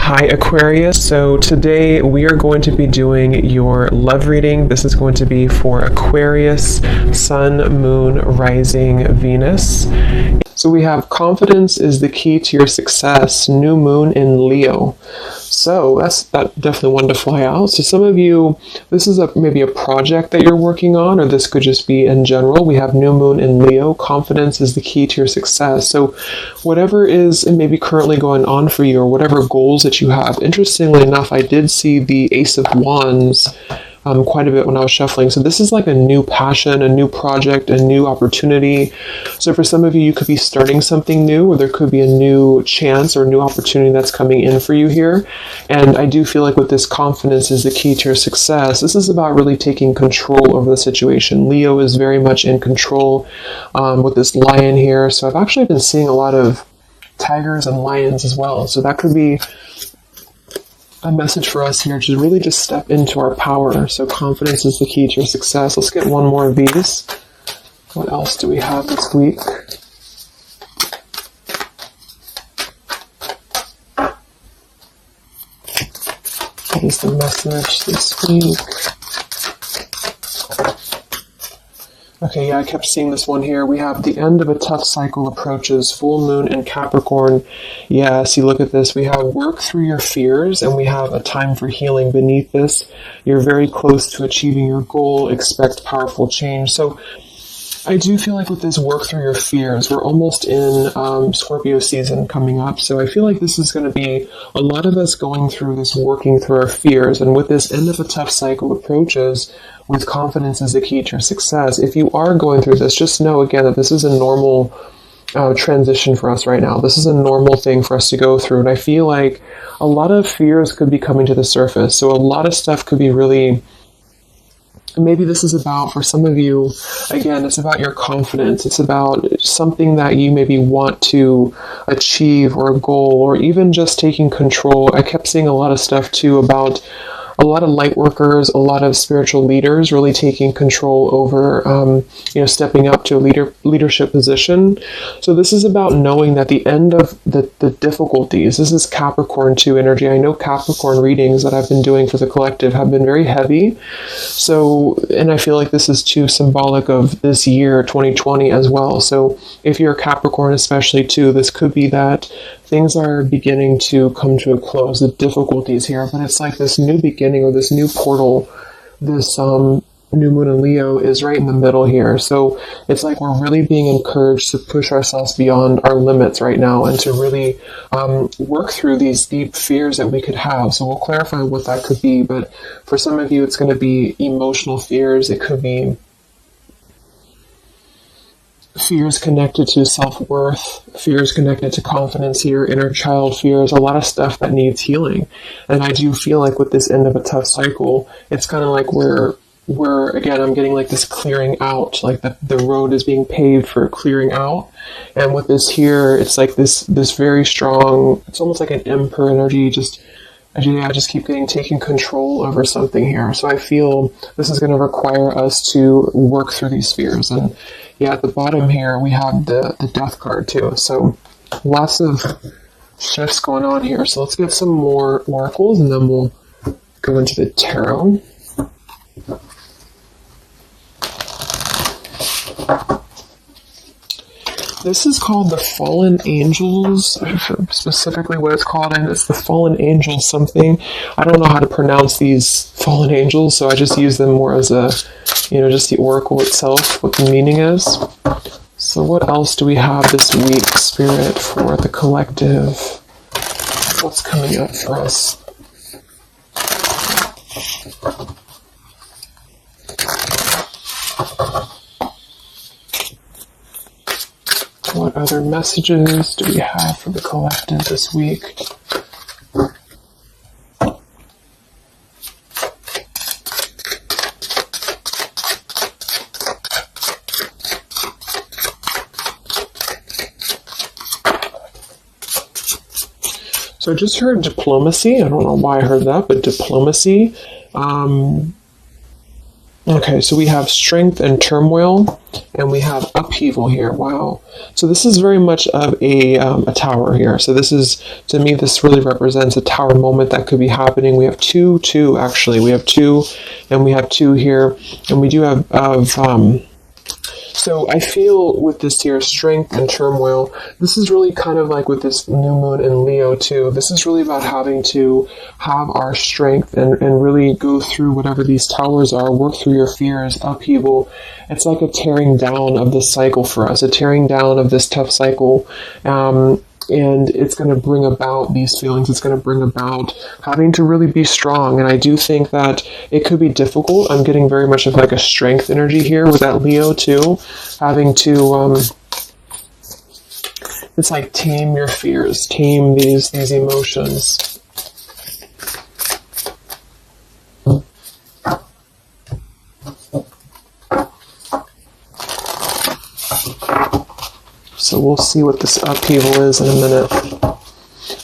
Hi Aquarius, so today we are going to be doing your love reading. This is going to be for Aquarius, Sun, Moon, Rising, Venus. So we have confidence is the key to your success, new moon in Leo. So that definitely one to fly out. So some of you, this is maybe a project that you're working on, or this could just be in general. We have new moon in Leo. Confidence is the key to your success. So whatever is maybe currently going on for you, or whatever goals that you have. Interestingly enough, I did see the Ace of Wands quite a bit when I was shuffling. So this is like a new passion, a new project, a new opportunity. So for some of you, you could be starting something new, or there could be a new chance or new opportunity that's coming in for you here. And I do feel like with this confidence is the key to your success. This is about really taking control over the situation. Leo is very much in control with this lion here. So I've actually been seeing a lot of tigers and lions as well. So that could be a message for us here to really just step into our power. So confidence is the key to your success. Let's get one more of these. What else do we have this week? What is the message this week? Okay, yeah, I kept seeing this one here. We have the end of a tough cycle approaches, full moon in Capricorn. Yeah, see, look at this. We have work through your fears, and we have a time for healing beneath this. You're very close to achieving your goal. Expect powerful change. So I do feel like with this work through your fears, we're almost in Scorpio season coming up. So I feel like this is going to be a lot of us going through this, working through our fears. And with this end of a tough cycle approaches, with confidence is the key to your success. If you are going through this, just know again that this is a normal transition for us right now. This is a normal thing for us to go through. And I feel like a lot of fears could be coming to the surface. So a lot of stuff could be really... Maybe this is about, for some of you, again, it's about your confidence. It's about something that you maybe want to achieve, or a goal, or even just taking control. I kept seeing a lot of stuff too about a lot of light workers, a lot of spiritual leaders really taking control over, stepping up to a leadership position. So this is about knowing that the end of the difficulties, this is Capricorn 2 energy. I know Capricorn readings that I've been doing for the collective have been very heavy. So, and I feel like this is too symbolic of this year, 2020 as well. So if you're a Capricorn especially too, this could be that things are beginning to come to a close, the difficulties here, but it's like this new beginning or this new portal, this new moon in Leo is right in the middle here. So it's like we're really being encouraged to push ourselves beyond our limits right now and to really work through these deep fears that we could have. So we'll clarify what that could be, but for some of you, it's going to be emotional fears. It could be fears connected to self-worth, fears connected to confidence here, inner child fears, a lot of stuff that needs healing. And I do feel like with this end of a tough cycle, it's kind of like we're again, I'm getting like this clearing out, like the road is being paved for clearing out. And with this here, it's like this very strong, it's almost like an emperor energy, I just keep taking control over something here. So I feel this is going to require us to work through these fears. And yeah, at the bottom here, we have the death card too. So lots of shifts going on here. So let's get some more oracles and then we'll go into the tarot. This is called the Fallen Angels, specifically what it's called, and it's the Fallen Angel something. I don't know how to pronounce these Fallen Angels, so I just use them more as a, just the oracle itself, what the meaning is. So what else do we have this week, Spirit, for the collective? What's coming up for us? What other messages do we have for the collective this week? So I just heard diplomacy. I don't know why I heard that, but diplomacy. Okay, so we have strength and turmoil, and we have upheaval here. Wow. So this is very much of a tower here. So this is, to me, this really represents a tower moment that could be happening. We have two, actually. We have two, and we have two here, and we do have so I feel with this here, strength and turmoil, this is really kind of like with this new moon in Leo too. This is really about having to have our strength and really go through whatever these towers are, work through your fears, upheaval. It's like a tearing down of this cycle for us, a tearing down of this tough cycle. And it's going to bring about these feelings. It's going to bring about having to really be strong. And I do think that it could be difficult. I'm getting very much of like a strength energy here with that Leo too. Having to, it's like tame your fears, tame these emotions. So we'll see what this upheaval is in a minute.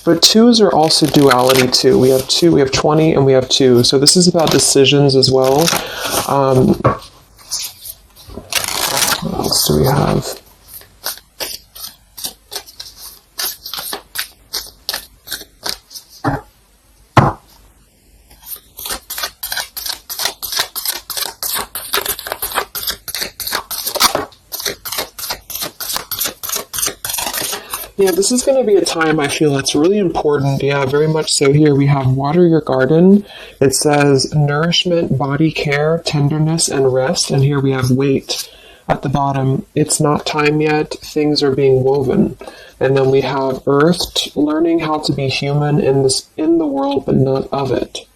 But twos are also duality too. We have 20, and we have 2. So this is about decisions as well. What else do we have? Yeah, this is going to be a time I feel that's really important. Yeah, very much so. Here we have water your garden. It says nourishment, body care, tenderness, and rest. And here we have wait at the bottom. It's not time yet. Things are being woven. And then we have earth, learning how to be human in the world, but not of it.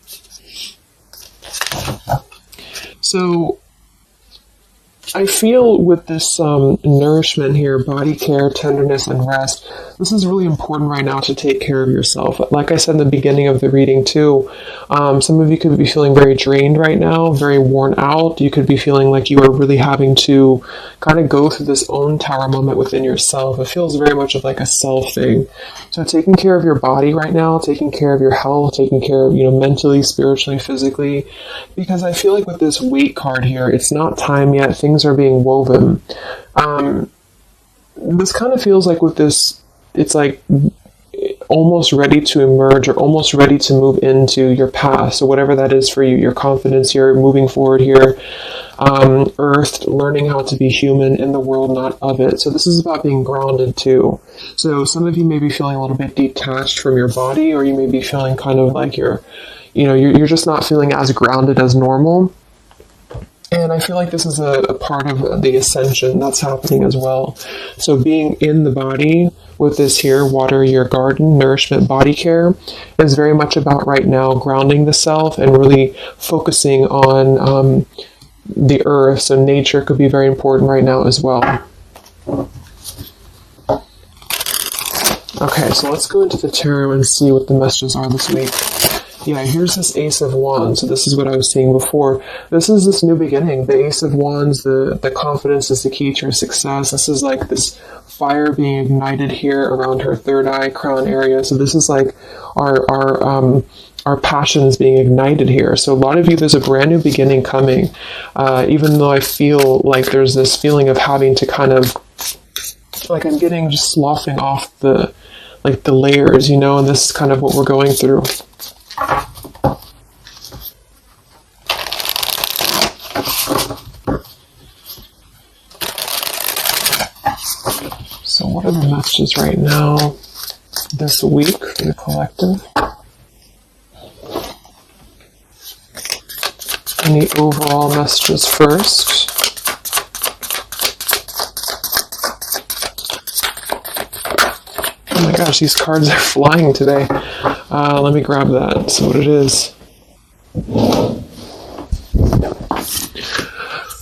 So I feel with this nourishment here, body care, tenderness, and rest, this is really important right now to take care of yourself. Like I said in the beginning of the reading too, some of you could be feeling very drained right now, very worn out. You could be feeling like you are really having to kind of go through this own tower moment within yourself. It feels very much of like a self thing. So taking care of your body right now, taking care of your health, taking care of, mentally, spiritually, physically, because I feel like with this weight card here, it's not time yet. Things are being woven. This kind of feels like with this, it's like almost ready to emerge or almost ready to move into your path. So whatever that is for you, your confidence here, moving forward here, earth, learning how to be human in the world, not of it. So this is about being grounded too. So some of you may be feeling a little bit detached from your body, or you may be feeling kind of like you're just not feeling as grounded as normal. And I feel like this is a part of the ascension that's happening as well. So being in the body with this here, water your garden, nourishment, body care, is very much about right now grounding the self and really focusing on the earth. So nature could be very important right now as well. Okay, so let's go into the tarot and see what the messages are this week. Yeah, here's this Ace of Wands. So this is what I was saying before. This is this new beginning. The Ace of Wands, the confidence is the key to your success. This is like this fire being ignited here around her third eye crown area. So this is like our passions being ignited here. So a lot of you, there's a brand new beginning coming. Even though I feel like there's this feeling of having to kind of, like I'm getting just sloughing off the layers, and this is kind of what we're going through. So what are the messages right now this week for the collective? Any overall messages first? Oh my gosh, these cards are flying today. Let me grab that, see what it is.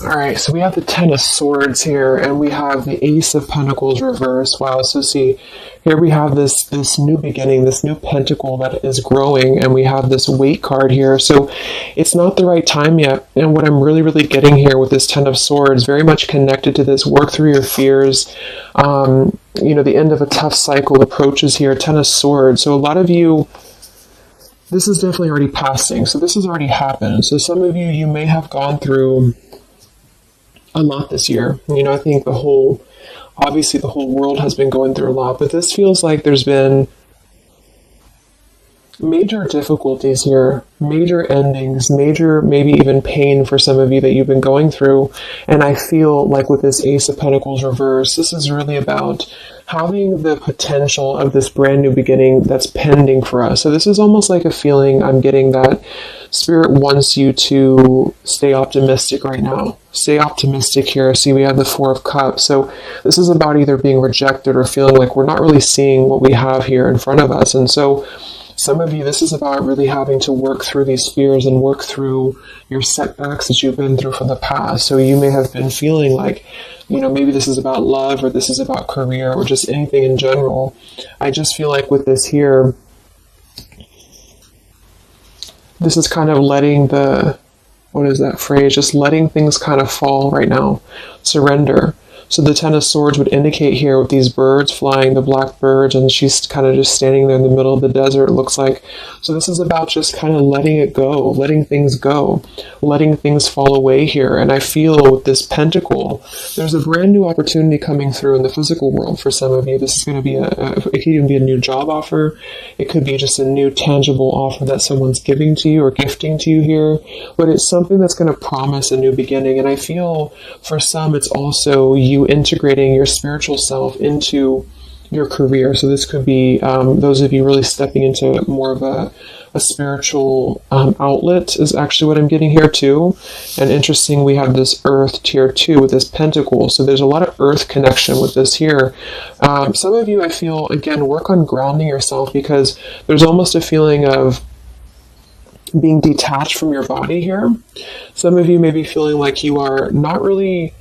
Alright, so we have the Ten of Swords here, and we have the Ace of Pentacles reversed. Wow, so see, here we have this new beginning, this new pentacle that is growing, and we have this weight card here. So it's not the right time yet. And what I'm really, really getting here with this Ten of Swords, very much connected to this, work through your fears. The end of a tough cycle approaches here, Ten of Swords. So a lot of you, this is definitely already passing. So this has already happened. So some of you, you may have gone through a lot this year. You know, I think obviously the whole world has been going through a lot, but this feels like there's been major difficulties here, major endings, major maybe even pain for some of you that you've been going through. And I feel like with this Ace of Pentacles reverse, this is really about having the potential of this brand new beginning that's pending for us. So this is almost like a feeling I'm getting that Spirit wants you to stay optimistic right now. Stay optimistic here. See, we have the Four of Cups. So this is about either being rejected or feeling like we're not really seeing what we have here in front of us. And so some of you, this is about really having to work through these fears and work through your setbacks that you've been through from the past. So you may have been feeling like, you know, maybe this is about love or this is about career or just anything in general. I just feel like with this here, this is kind of letting what is that phrase? Just letting things kind of fall right now. Surrender. So the Ten of Swords would indicate here with these birds flying, the black birds, and she's kind of just standing there in the middle of the desert, it looks like. So this is about just kind of letting it go, letting things go, letting things fall away here. And I feel with this pentacle, there's a brand new opportunity coming through in the physical world for some of you. This is going to be it could even be a new job offer. It could be just a new tangible offer that someone's giving to you or gifting to you here. But it's something that's going to promise a new beginning. And I feel for some, it's also you integrating your spiritual self into your career. So this could be those of you really stepping into more of a spiritual outlet is actually what I'm getting here too. And interesting, we have this Earth tier 2 with this pentacle. So there's a lot of Earth connection with this here. Some of you, I feel, again, work on grounding yourself because there's almost a feeling of being detached from your body here. Some of you may be feeling like you are not really,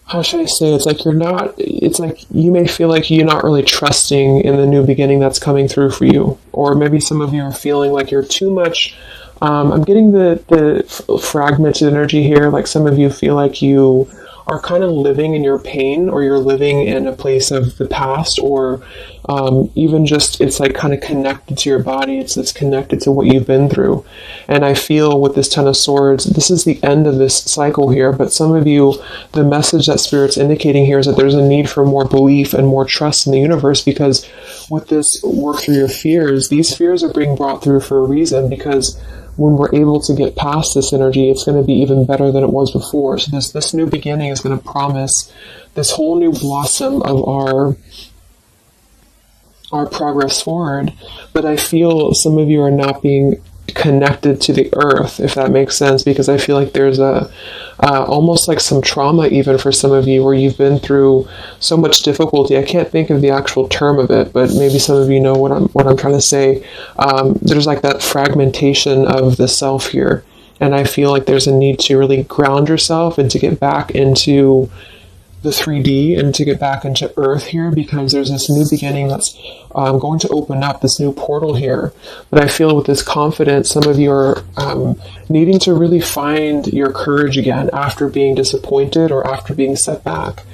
how should I say, it's like you may feel like you're not really trusting in the new beginning that's coming through for you. Or maybe some of you are feeling like you're too much, I'm getting the fragmented energy here, like some of you feel like you are kind of living in your pain, or you're living in a place of the past, or even just it's like kind of connected to your body. It's connected to what you've been through. And I feel with this Ten of Swords, this is the end of this cycle here. But some of you, the message that Spirit's indicating here is that there's a need for more belief and more trust in the universe, because with this work through your fears, these fears are being brought through for a reason, because when we're able to get past this energy, it's going to be even better than it was before. So this new beginning is going to promise this whole new blossom of our progress forward. But I feel some of you are not being connected to the earth, if that makes sense, because I feel like there's almost like some trauma even for some of you, where you've been through so much difficulty. I can't think of the actual term of it, but maybe some of you know what I'm trying to say. There's like that fragmentation of the self here, and I feel like there's a need to really ground yourself and to get back into the 3D and to get back into Earth here, because there's this new beginning that's going to open up, this new portal here. But I feel with this confidence, some of you are needing to really find your courage again after being disappointed or after being set back.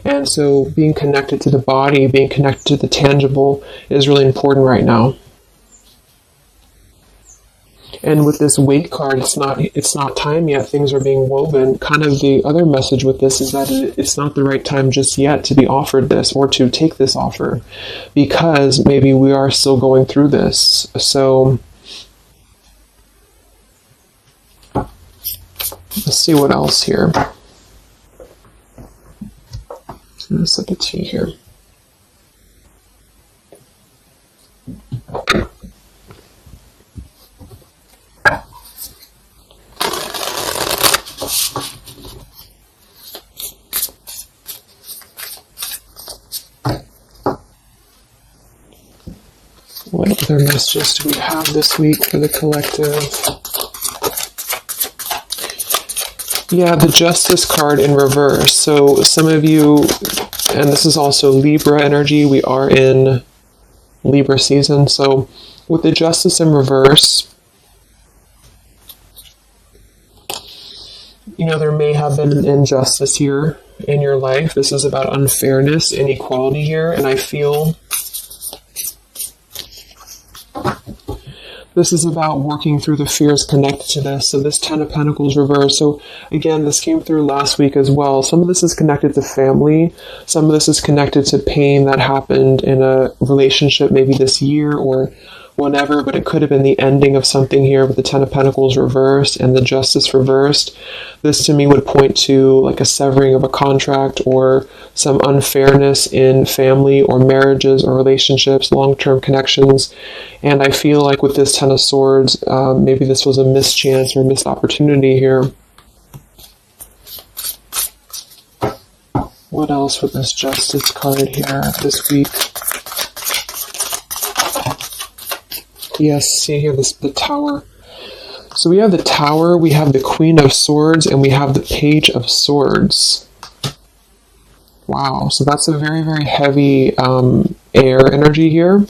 And so being connected to the body, being connected to the tangible is really important right now. And with this Wait card, it's not time yet. Things are being woven. Kind of the other message with this is that it's not the right time just yet to be offered this or to take this offer, because maybe we are still going through this. So let's see what else here. I'm going to set the tea here. What other messages do we have this week for the collective? Yeah, the Justice card in reverse. So some of you, and this is also Libra energy, we are in Libra season. So with the Justice in reverse, you know, there may have been an injustice here in your life. This is about unfairness, inequality here, and I feel This is about working through the fears connected to this. So this 10 of Pentacles reversed. So again, this came through last week as well. Some of this is connected to family. Some of this is connected to pain that happened in a relationship maybe this year or whenever, but it could have been the ending of something here with the 10 of Pentacles reversed and the Justice reversed. This to me would point to like a severing of a contract or some unfairness in family or marriages or relationships, long-term connections. And I feel like with this 10 of Swords, maybe this was a mischance or missed opportunity here. What else with this Justice card here this week? Yes, see here, the Tower. So we have the Tower, we have the Queen of Swords, and we have the Page of Swords. Wow, so that's a very, very heavy air energy here.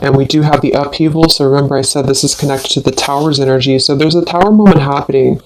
And we do have the upheaval, so remember I said this is connected to the Tower's energy. So there's a Tower moment happening.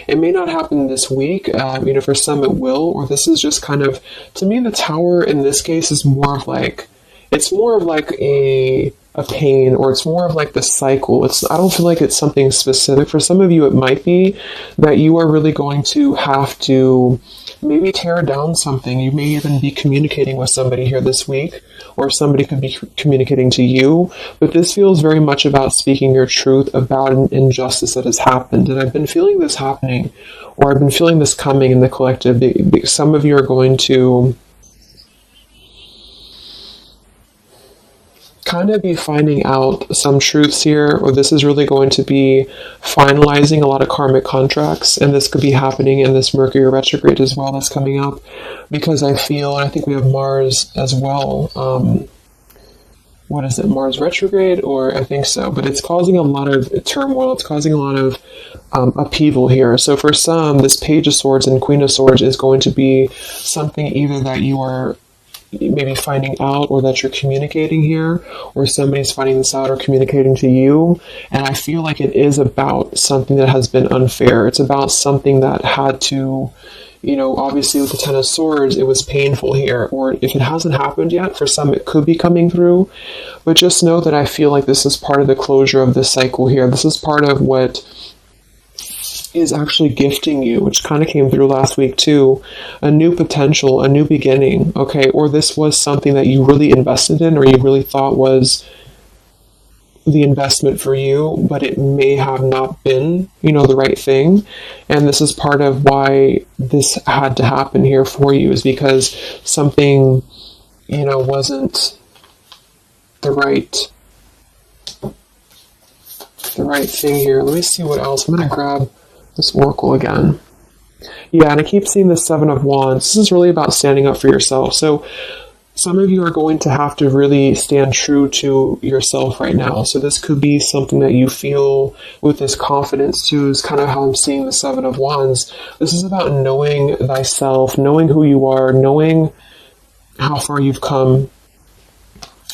It may not happen this week, for some it will, or this is just kind of, to me the Tower in this case is more of like, it's more of like a pain, or it's more of like the cycle. I don't feel like it's something specific. For some of you, it might be that you are really going to have to maybe tear down something. You may even be communicating with somebody here this week, or somebody could be communicating to you. But this feels very much about speaking your truth about an injustice that has happened. And I've been feeling this happening, or I've been feeling this coming in the collective. Some of you are going to kind of be finding out some truths here, or this is really going to be finalizing a lot of karmic contracts, and this could be happening in this Mercury retrograde as well that's coming up, because I feel, and I think we have Mars as well, what is it, Mars retrograde, or I think so, but it's causing a lot of turmoil, it's causing a lot of upheaval here. So for some, this Page of Swords and Queen of Swords is going to be something either that you are maybe finding out, or that you're communicating here, or somebody's finding this out or communicating to you. And I feel like it is about something that has been unfair. It's about something that had to, obviously with the 10 of Swords, it was painful here, or if it hasn't happened yet, for some it could be coming through. But just know that I feel like this is part of the closure of this cycle here. This is part of what is actually gifting you, which kind of came through last week too, a new potential, a new beginning, okay? Or this was something that you really invested in, or you really thought was the investment for you, but it may have not been, the right thing. And this is part of why this had to happen here for you, is because something, wasn't the right thing here. Let me see what else. I'm going to grab this oracle again. Yeah, and I keep seeing the 7 of Wands. This is really about standing up for yourself. So some of you are going to have to really stand true to yourself right now. So this could be something that you feel with this confidence too, is kind of how I'm seeing the 7 of Wands. This is about knowing thyself, knowing who you are, knowing how far you've come.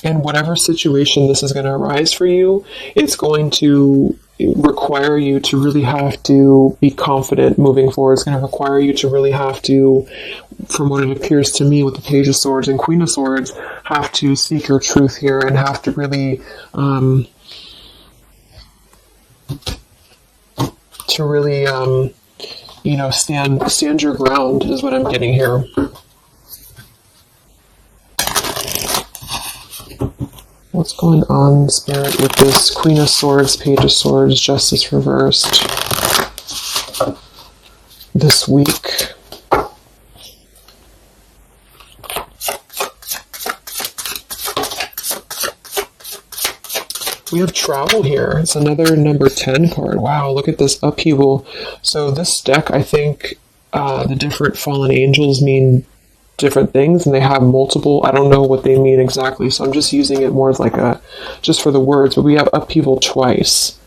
And whatever situation this is going to arise for you, it's going to require you to really have to be confident moving forward. It's going to require you to really have to, from what it appears to me with the Page of Swords and Queen of Swords, have to seek your truth here and have to really stand your ground is what I'm getting here. What's going on, Spirit, with this Queen of Swords, Page of Swords, Justice reversed this week? We have travel here. It's another number 10 card. Wow, look at this upheaval. So this deck, I think the different fallen angels mean different things, and they have multiple, I don't know what they mean exactly, so I'm just using it more as like just for the words, but we have upheaval twice.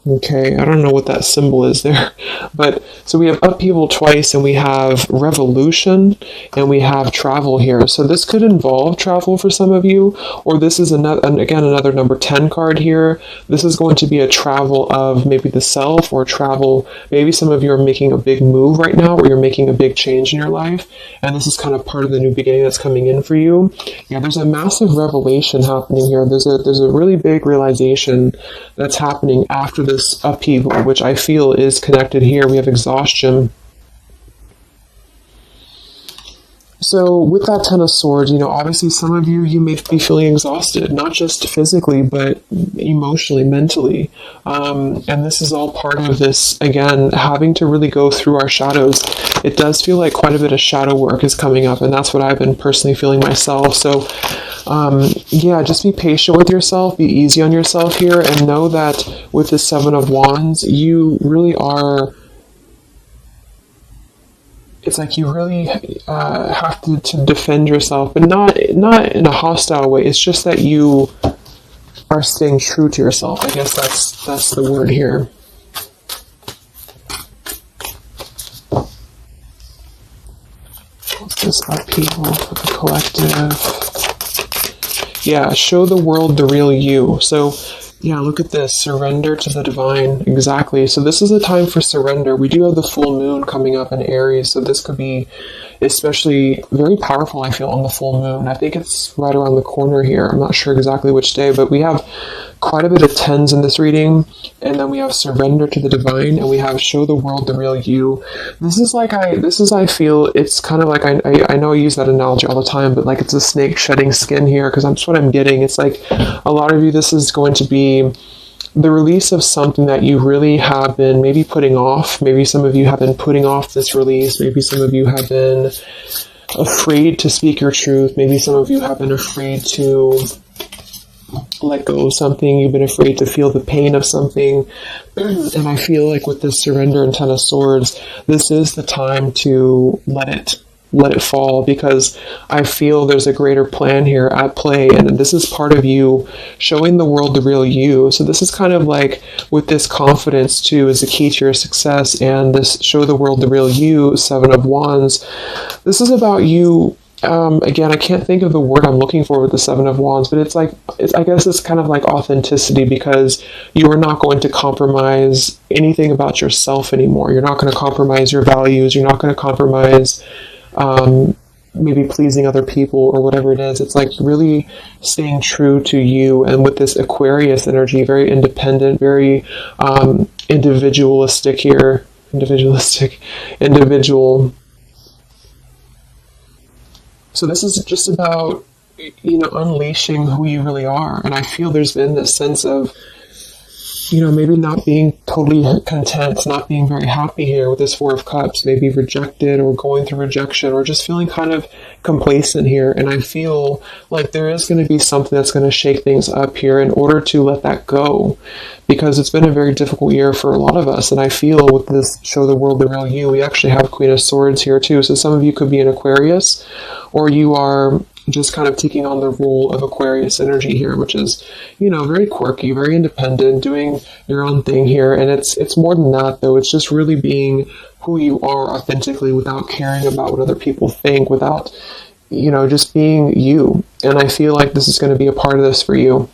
Okay, I don't know what that symbol is there, but so we have upheaval twice, and we have revolution, and we have travel here. So this could involve travel for some of you, or this is another number 10 card here. This is going to be a travel of maybe the self, or travel, maybe some of you are making a big move right now, or you're making a big change in your life, and this is kind of part of the new beginning that's coming in for you. Yeah, there's a massive revelation happening here. There's a really big realization that's happening after this upheaval, which I feel is connected here. We have exhaustion. So with that Ten of Swords, obviously some of you may be feeling exhausted, not just physically, but emotionally, mentally. And this is all part of this, again, having to really go through our shadows. It does feel like quite a bit of shadow work is coming up, and that's what I've been personally feeling myself. So yeah, just be patient with yourself, be easy on yourself here, and know that with the Seven of Wands, you really are... It's like you really have to defend yourself, but not in a hostile way. It's just that you are staying true to yourself. I guess that's the word here. What's this upheaval for the collective? Yeah, show the world the real you. So yeah, look at this. Surrender to the divine. Exactly. So this is a time for surrender. We do have the full moon coming up in Aries, so this could be especially very powerful, I feel, on the full moon. I think it's right around the corner here. I'm not sure exactly which day, but we have quite a bit of tens in this reading, and then we have surrender to the divine, and we have show the world the real you. I feel, it's kind of like, I know I use that analogy all the time, but like it's a snake shedding skin here, because that's what I'm getting. It's like a lot of you, this is going to be the release of something that you really have been maybe putting off. Maybe some of you have been putting off this release. Maybe some of you have been afraid to speak your truth. Maybe some of you have been afraid to let go of something. You've been afraid to feel the pain of something. And I feel like with this surrender and Ten of Swords, this is the time to let it fall, because I feel there's a greater plan here at play, and this is part of you showing the world the real you. So this is kind of like, with this confidence too is the key to your success, and this show the world the real you, Seven of Wands. This is about you. Again, I can't think of the word I'm looking for with the Seven of Wands, but I guess it's kind of like authenticity, because you are not going to compromise anything about yourself anymore. You're not going to compromise your values. You're not going to compromise maybe pleasing other people or whatever it is. It's like really staying true to you. And with this Aquarius energy, very independent, very individualistic here. Individual. So this is just about, unleashing who you really are. And I feel there's been this sense of, maybe not being totally content, not being very happy here with this Four of Cups, maybe rejected or going through rejection, or just feeling kind of complacent here. And I feel like there is going to be something that's going to shake things up here in order to let that go, because it's been a very difficult year for a lot of us. And I feel with this show the world the real you, we actually have Queen of Swords here too. So some of you could be an Aquarius, or you are just kind of taking on the role of Aquarius energy here, which is, very quirky, very independent, doing your own thing here. And it's more than that, though. It's just really being who you are authentically, without caring about what other people think, without, just being you. And I feel like this is going to be a part of this for you.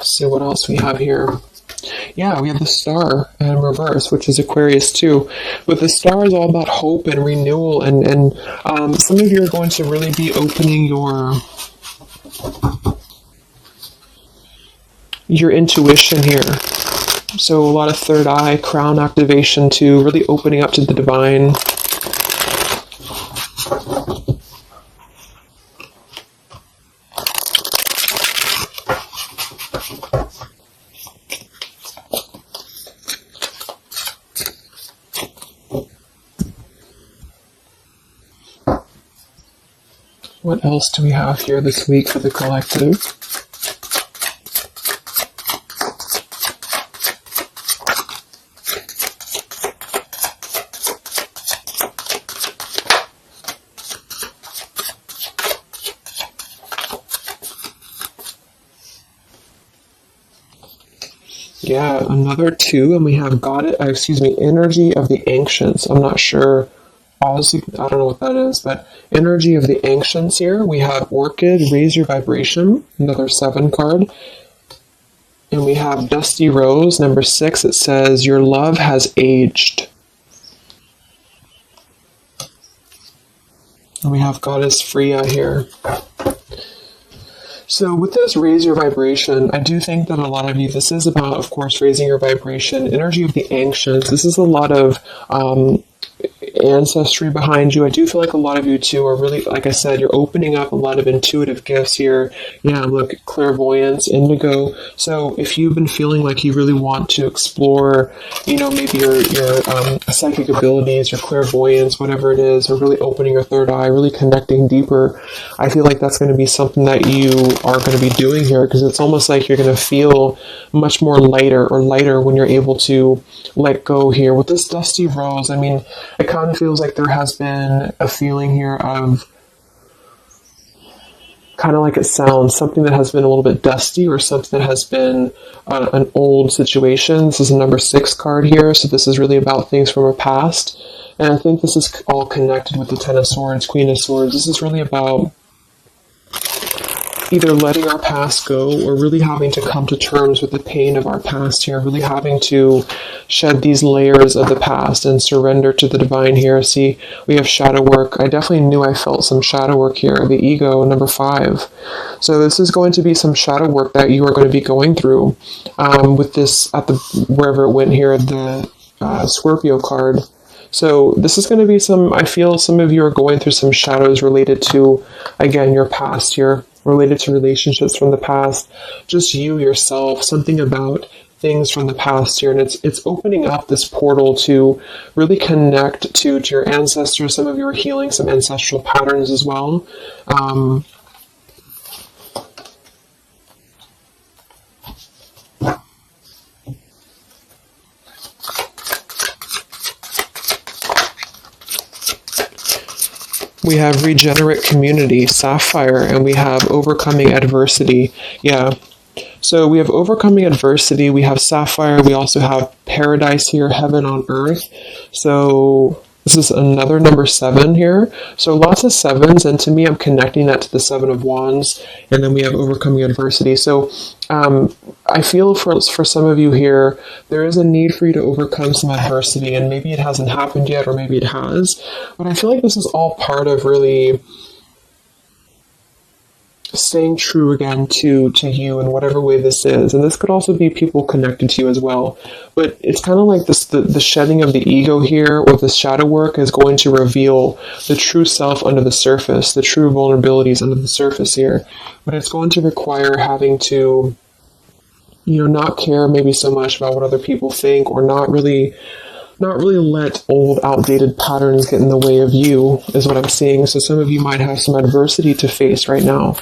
See what else we have here. Yeah, we have the Star in reverse, which is Aquarius too. But the Star is all about hope and renewal, and some of you are going to really be opening your intuition here. So a lot of third eye, crown activation too, really opening up to the divine. What else do we have here this week for the collective? Yeah, another 2, and we have energy of the ancients. I'm not sure. Honestly, I don't know what that is, but energy of the ancients here. We have Orchid, raise your vibration, another 7 card. And we have Dusty Rose, number 6. It says, your love has aged. And we have Goddess Freya here. So with this raise your vibration, I do think that a lot of you, this is about, of course, raising your vibration, energy of the ancients. This is a lot of ancestry behind you. I do feel like a lot of you too are really, like I said, you're opening up a lot of intuitive gifts here. Yeah, look, clairvoyance, indigo. So if you've been feeling like you really want to explore, maybe your psychic abilities, your clairvoyance, whatever it is, or really opening your third eye, really connecting deeper, I feel like that's going to be something that you are going to be doing here, because it's almost like you're going to feel much more lighter when you're able to let go here. With this Dusty Rose, I mean, it kind of feels like there has been a feeling here of, kind of like it sounds, something that has been a little bit dusty, or something that has been an old situation. This is a number 6 card here, so this is really about things from our past. And I think this is all connected with the Ten of Swords, Queen of Swords. This is really about either letting our past go, or really having to come to terms with the pain of our past here, really having to shed these layers of the past and surrender to the divine here. See, we have shadow work. I definitely knew I felt some shadow work here. The ego, number 5. So this is going to be some shadow work that you are going to be going through with this, wherever it went here, the Scorpio card. So this is going to be I feel some of you are going through some shadows related to, again, your past here, related to relationships from the past, just you yourself, something about things from the past here. And it's opening up this portal to really connect to your ancestors. Some of you are healing some ancestral patterns as well. We have regenerate community, sapphire, and we have overcoming adversity. Yeah. So we have overcoming adversity, we have sapphire, we also have paradise here, heaven on earth. So this is another number 7 here. So lots of 7s, and to me, I'm connecting that to the 7 of Wands, and then we have overcoming adversity. So I feel for some of you here, there is a need for you to overcome some adversity, and maybe it hasn't happened yet, or maybe it has, but I feel like this is all part of really staying true again to you in whatever way this is. And this could also be people connected to you as well. But it's kind of like this, the shedding of the ego here, or the shadow work, is going to reveal the true self under the surface, the true vulnerabilities under the surface here. But it's going to require having to, not care maybe so much about what other people think, or not really let old, outdated patterns get in the way of you, is what I'm seeing. So some of you might have some adversity to face right now.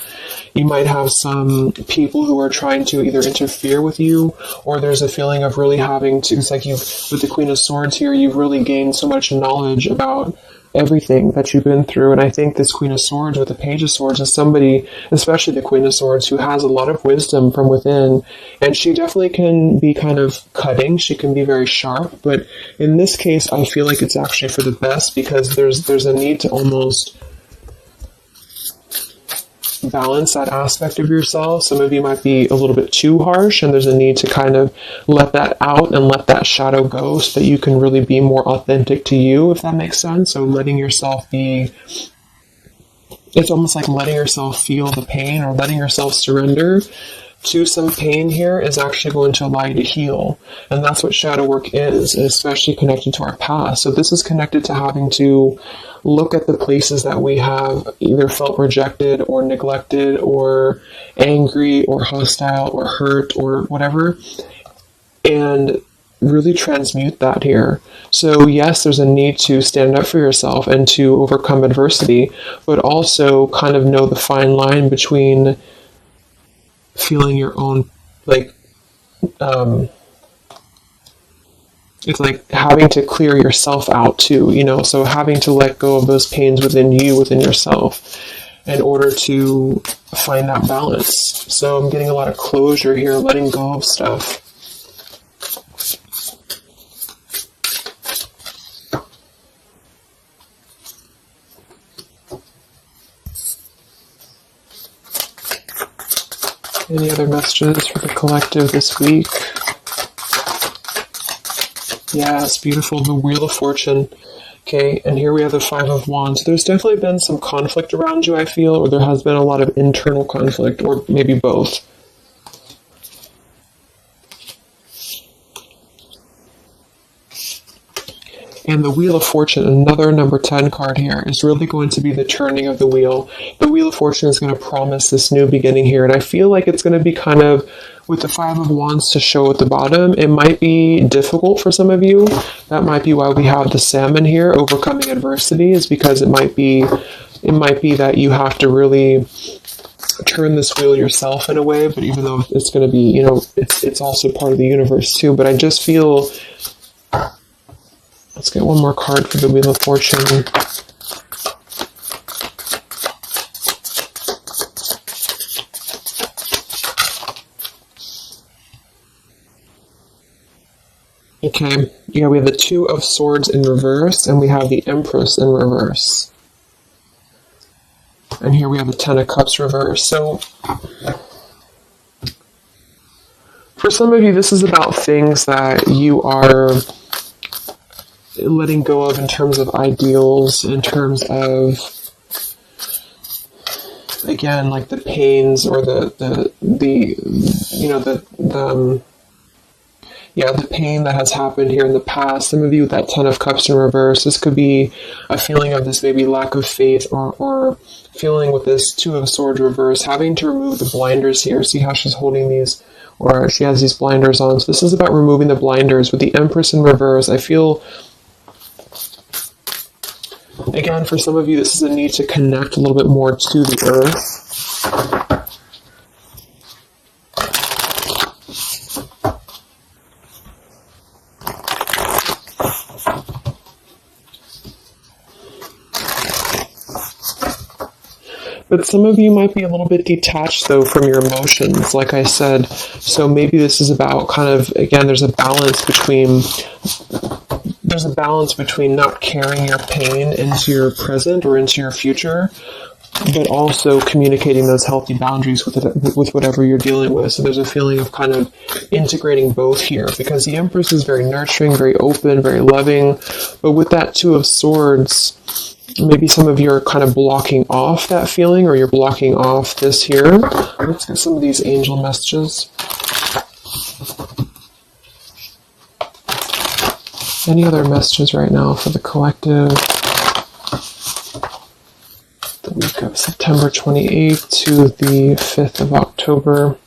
You might have some people who are trying to either interfere with you, or there's a feeling of really having to, it's like with the Queen of Swords here, you've really gained so much knowledge about everything that you've been through. And I think this Queen of Swords with the Page of Swords is somebody, especially the Queen of Swords, who has a lot of wisdom from within. And she definitely can be kind of cutting. She can be very sharp. But in this case, I feel like it's actually for the best, because there's a need to almost balance that aspect of yourself. Some of you might be a little bit too harsh, and there's a need to kind of let that out and let that shadow go, so that you can really be more authentic to you, if that makes sense. So letting yourself be, it's almost like letting yourself feel the pain, or letting yourself surrender to some pain here is actually going to allow you to heal. And that's what shadow work is, especially connected to our past. So this is connected to having to look at the places that we have either felt rejected or neglected or angry or hostile or hurt or whatever, and really transmute that here. So yes, there's a need to stand up for yourself and to overcome adversity, but also kind of know the fine line between feeling your own, it's like having to clear yourself out too, so having to let go of those pains within you, within yourself, in order to find that balance. So I'm getting a lot of closure here, letting go of stuff. Any other messages for the collective this week? Yes, beautiful. The Wheel of Fortune. Okay, and here we have the Five of Wands. There's definitely been some conflict around you, I feel, or there has been a lot of internal conflict, or maybe both. And the Wheel of Fortune, another number 10 card here, is really going to be the turning of the wheel. The Wheel of Fortune is going to promise this new beginning here. And I feel like it's going to be kind of, with the Five of Wands to show at the bottom, it might be difficult for some of you. That might be why we have the Salmon here, overcoming adversity, is because it might be that you have to really turn this wheel yourself in a way. But even though it's going to be, you know, it's also part of the universe too. But I just feel... Let's get one more card for the Wheel of Fortune. Okay, yeah, we have the Two of Swords in reverse, and we have the Empress in reverse. And here we have the Ten of Cups reverse. So, for some of you, this is about things that you are letting go of in terms of ideals, in terms of, again, like the pains or the pain that has happened here in the past. Some of you with that Ten of Cups in reverse, this could be a feeling of this maybe lack of faith, or feeling with this Two of Swords reverse, having to remove the blinders here. See how she's holding these, or she has these blinders on. So this is about removing the blinders. With the Empress in reverse, I feel, again, for some of you, this is a need to connect a little bit more to the earth. But some of you might be a little bit detached, though, from your emotions, like I said. So maybe this is about kind of, again, there's a balance between not carrying your pain into your present or into your future, but also communicating those healthy boundaries with whatever you're dealing with. So there's a feeling of kind of integrating both here, because the Empress is very nurturing, very open, very loving. But with that Two of Swords, maybe some of you are kind of blocking off that feeling, or you're blocking off this here. Let's get some of these angel messages. Any other messages right now for the collective? The week of September 28th to the 5th of October.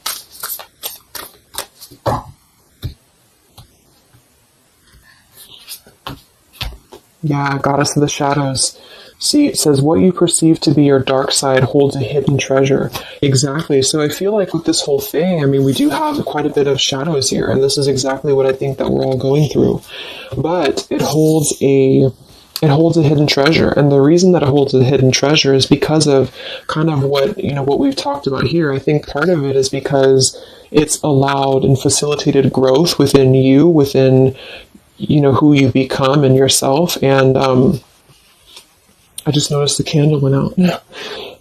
Yeah, Goddess of the Shadows. See, it says, what you perceive to be your dark side holds a hidden treasure. Exactly. So I feel like with this whole thing, I mean, we do have quite a bit of shadows here, and this is exactly what I think that we're all going through. But it holds a hidden treasure, and the reason that it holds a hidden treasure is because of kind of what we've talked about here. I think part of it is because it's allowed and facilitated growth within you, within who you become and yourself. And I just noticed the candle went out.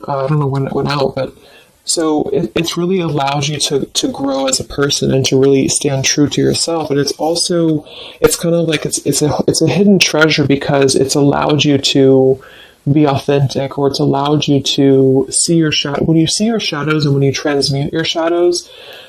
I don't know when it went out, but so it's really allowed you to grow as a person and to really stand true to yourself. And it's kind of like it's a hidden treasure because it's allowed you to be authentic, or it's allowed you to see your shadow. When you see your shadows and when you transmute your shadows,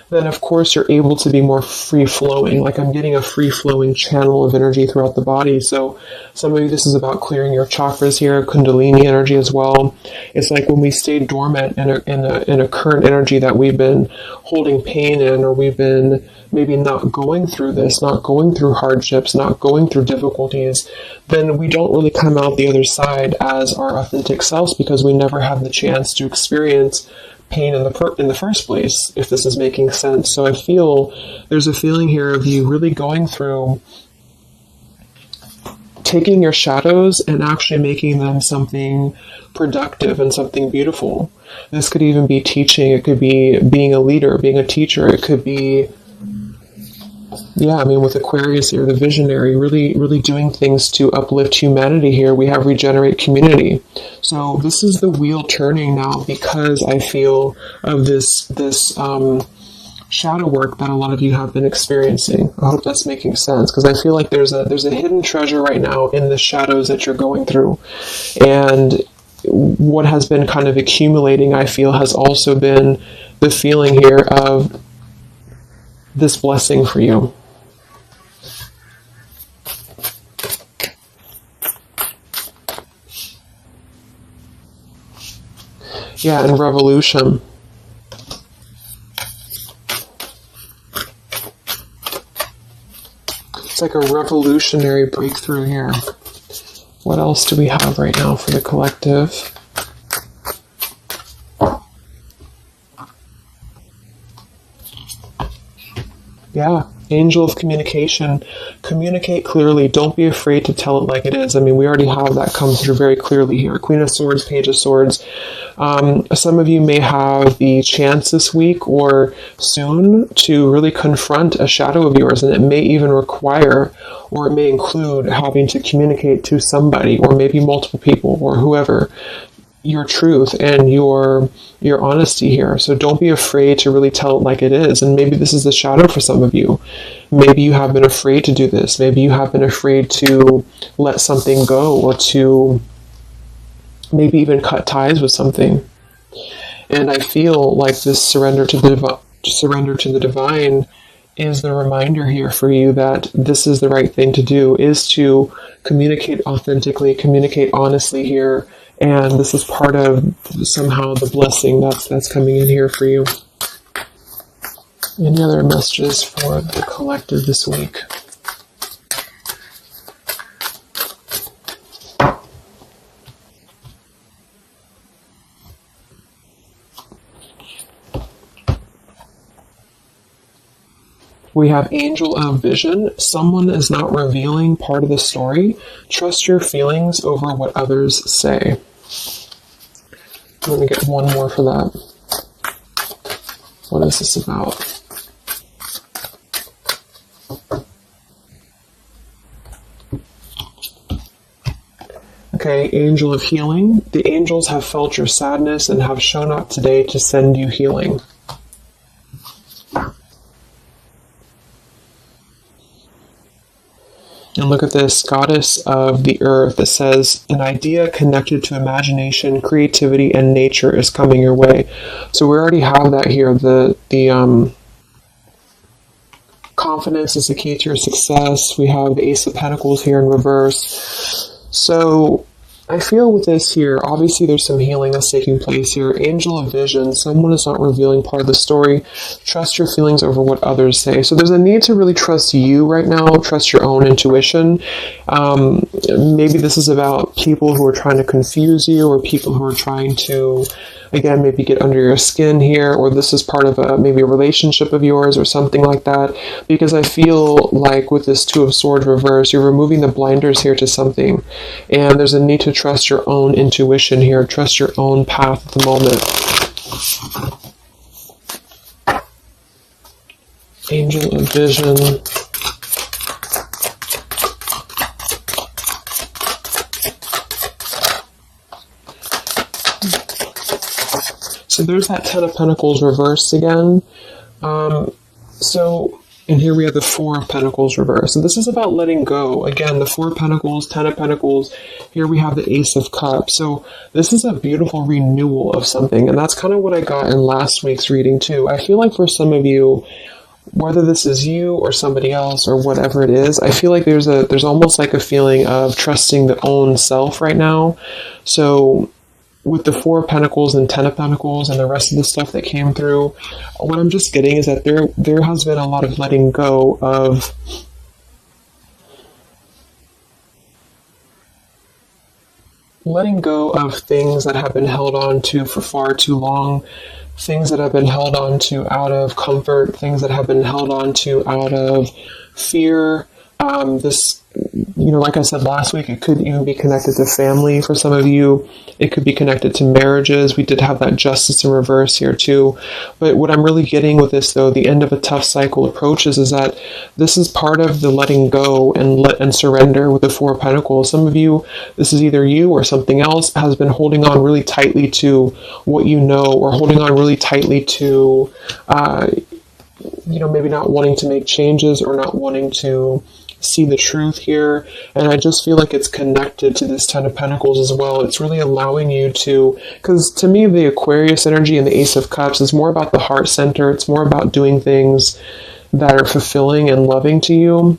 then of course you're able to be more free-flowing. Like I'm getting a free-flowing channel of energy throughout the body. So some of you, this is about clearing your chakras here, Kundalini energy as well. It's like when we stay dormant in a current energy that we've been holding pain in, or we've been maybe not going through this, not going through hardships, not going through difficulties, then we don't really come out the other side as our authentic selves, because we never have the chance to experience pain in the first place, if this is making sense. So I feel there's a feeling here of you really going through taking your shadows and actually making them something productive and something beautiful. This could even be teaching. It could be being a leader, being a teacher. It could be Yeah, I mean, with Aquarius here, the visionary, really doing things to uplift humanity here. We have regenerate community. So this is the wheel turning now, because I feel of this shadow work that a lot of you have been experiencing. I hope that's making sense, because I feel like there's a hidden treasure right now in the shadows that you're going through. And what has been kind of accumulating, I feel, has also been the feeling here of this blessing for you. Yeah, and revolution. It's like a revolutionary breakthrough here. What else do we have right now for the collective? Yeah, angel of communication. Communicate clearly. Don't be afraid to tell it like it is. I mean, we already have that come through very clearly here. Queen of Swords, Page of Swords. Some of you may have the chance this week or soon to really confront a shadow of yours, and it may even require, or it may include, having to communicate to somebody, or maybe multiple people, or whoever, your truth and your honesty here. So don't be afraid to really tell it like it is. And maybe this is the shadow for some of you. Maybe you have been afraid to do this. Maybe you have been afraid to let something go, or to maybe even cut ties with something. And I feel like this surrender to the divine is the reminder here for you that this is the right thing to do, is to communicate authentically, communicate honestly here. And this is part of somehow the blessing that's coming in here for you. Any other messages for the collective this week? We have Angel of Vision. Someone is not revealing part of the story. Trust your feelings over what others say. Let me get one more for that. What is this about? Okay, Angel of Healing. The angels have felt your sadness and have shown up today to send you healing. And look at this, Goddess of the Earth. It says, an idea connected to imagination, creativity, and nature is coming your way. So we already have that here. The confidence is the key to your success. We have the Ace of Pentacles here in reverse. So I feel with this here, obviously there's some healing that's taking place here. Angel of Vision, someone is not revealing part of the story. Trust your feelings over what others say. So there's a need to really trust you right now, trust your own intuition. Maybe this is about people who are trying to confuse you, or people who are trying to, again, maybe get under your skin here, or this is part of maybe a relationship of yours or something like that. Because I feel like with this Two of Swords reverse, you're removing the blinders here to something. And there's a need to trust your own intuition here, trust your own path at the moment. Angel of Vision. So there's that Ten of Pentacles reversed again. And here we have the Four of Pentacles reversed. So this is about letting go. Again, the Four of Pentacles, Ten of Pentacles. Here we have the Ace of Cups. So this is a beautiful renewal of something. And that's kind of what I got in last week's reading too. I feel like for some of you, whether this is you or somebody else or whatever it is, I feel like there's almost like a feeling of trusting the own self right now. So with the Four of Pentacles and Ten of Pentacles and the rest of the stuff that came through, what I'm just getting is that there has been a lot of letting go of things that have been held on to for far too long, things that have been held on to out of comfort, things that have been held on to out of fear, This, like I said last week, it could even be connected to family for some of you. It could be connected to marriages. We did have that justice in reverse here too. But what I'm really getting with this, though, the end of a tough cycle approaches, is that this is part of the letting go and surrender with the Four of Pentacles. Some of you, this is either you or something else, has been holding on really tightly to what you know, or holding on really tightly to, maybe not wanting to make changes or not wanting to see the truth here. And I just feel like it's connected to this Ten of Pentacles as well. It's really allowing you to, because to me, the Aquarius energy and the Ace of Cups is more about the heart center. It's more about doing things that are fulfilling and loving to you.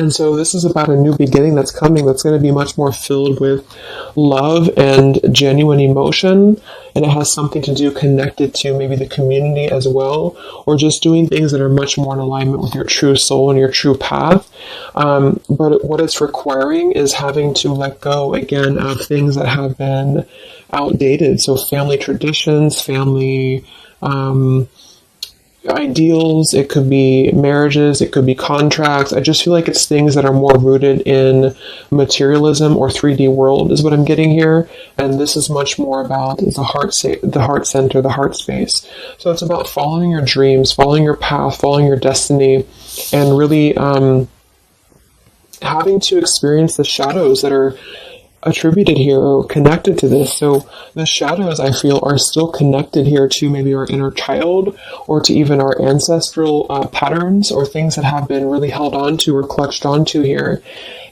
And so this is about a new beginning that's coming, that's going to be much more filled with love and genuine emotion. And it has something to do connected to maybe the community as well, or just doing things that are much more in alignment with your true soul and your true path. But what it's requiring is having to let go again of things that have been outdated. So family traditions, family ideals, it could be marriages, it could be contracts. I just feel like it's things that are more rooted in materialism or 3D world is what I'm getting here. And this is much more about the heart center, the heart space. So it's about following your dreams, following your path, following your destiny, and really having to experience the shadows that are attributed here or connected to this. So the shadows, I feel, are still connected here to maybe our inner child, or to even our ancestral patterns, or things that have been really held on to or clutched onto here.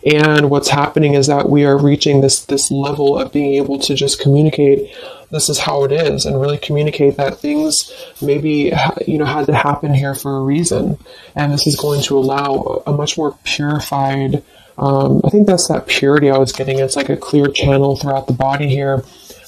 And what's happening is that we are reaching this level of being able to just communicate, this is how it is, and really communicate that things maybe had to happen here for a reason. And this is going to allow a much more purified, I think that's that purity I was getting. It's like a clear channel throughout the body here.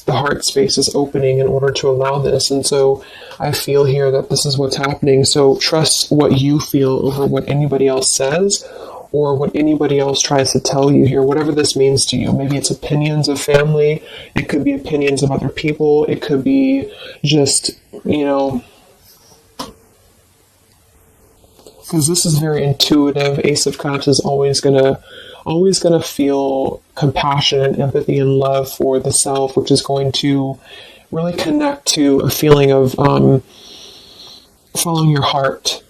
The heart space is opening in order to allow this. And so I feel here that this is what's happening. So trust what you feel over what anybody else says, or what anybody else tries to tell you here, whatever this means to you. Maybe it's opinions of family. It could be opinions of other people. It could be just, because this is very intuitive. Ace of Cups is always gonna feel compassion and empathy and love for the self, which is going to really connect to a feeling of following your heart.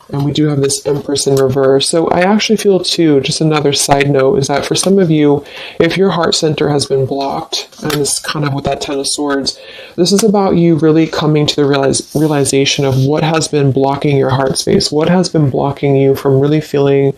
And we do have this Empress in reverse. So I actually feel too, just another side note, is that for some of you, if your heart center has been blocked, and this is kind of with that Ten of Swords, this is about you really coming to the realization of what has been blocking your heart space, what has been blocking you from really feeling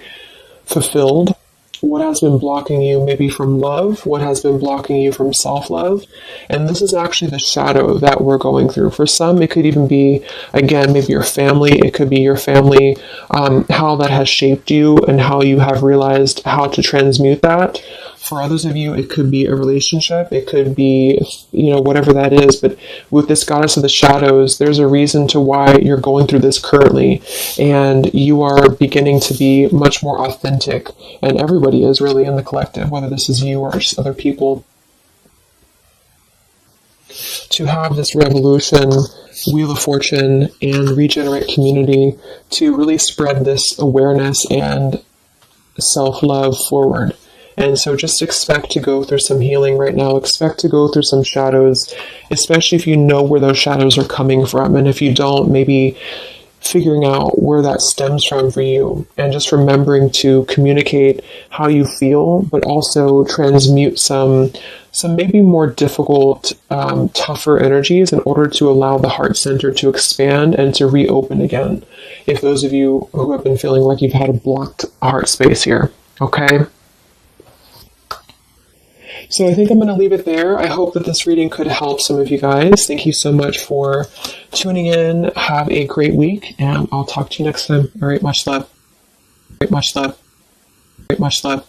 fulfilled, what has been blocking you maybe from love, what has been blocking you from self-love. And this is actually the shadow that we're going through. For some, it could even be, again, maybe your family. It could be your family, how that has shaped you and how you have realized how to transmute that. For others of you, it could be a relationship. It could be, whatever that is. But with this Goddess of the Shadows, there's a reason to why you're going through this currently. And you are beginning to be much more authentic. And everybody is really in the collective, whether this is you or just other people. To have this revolution, Wheel of Fortune, and Regenerate community to really spread this awareness and self-love forward. And so just expect to go through some healing right now. Expect to go through some shadows, especially if you know where those shadows are coming from. And if you don't, maybe figuring out where that stems from for you. And just remembering to communicate how you feel, but also transmute some maybe more difficult, tougher energies in order to allow the heart center to expand and to reopen again. If those of you who have been feeling like you've had a blocked heart space here, okay? So I think I'm going to leave it there. I hope that this reading could help some of you guys. Thank you so much for tuning in. Have a great week, and I'll talk to you next time. All right, much love. Much love. Much love.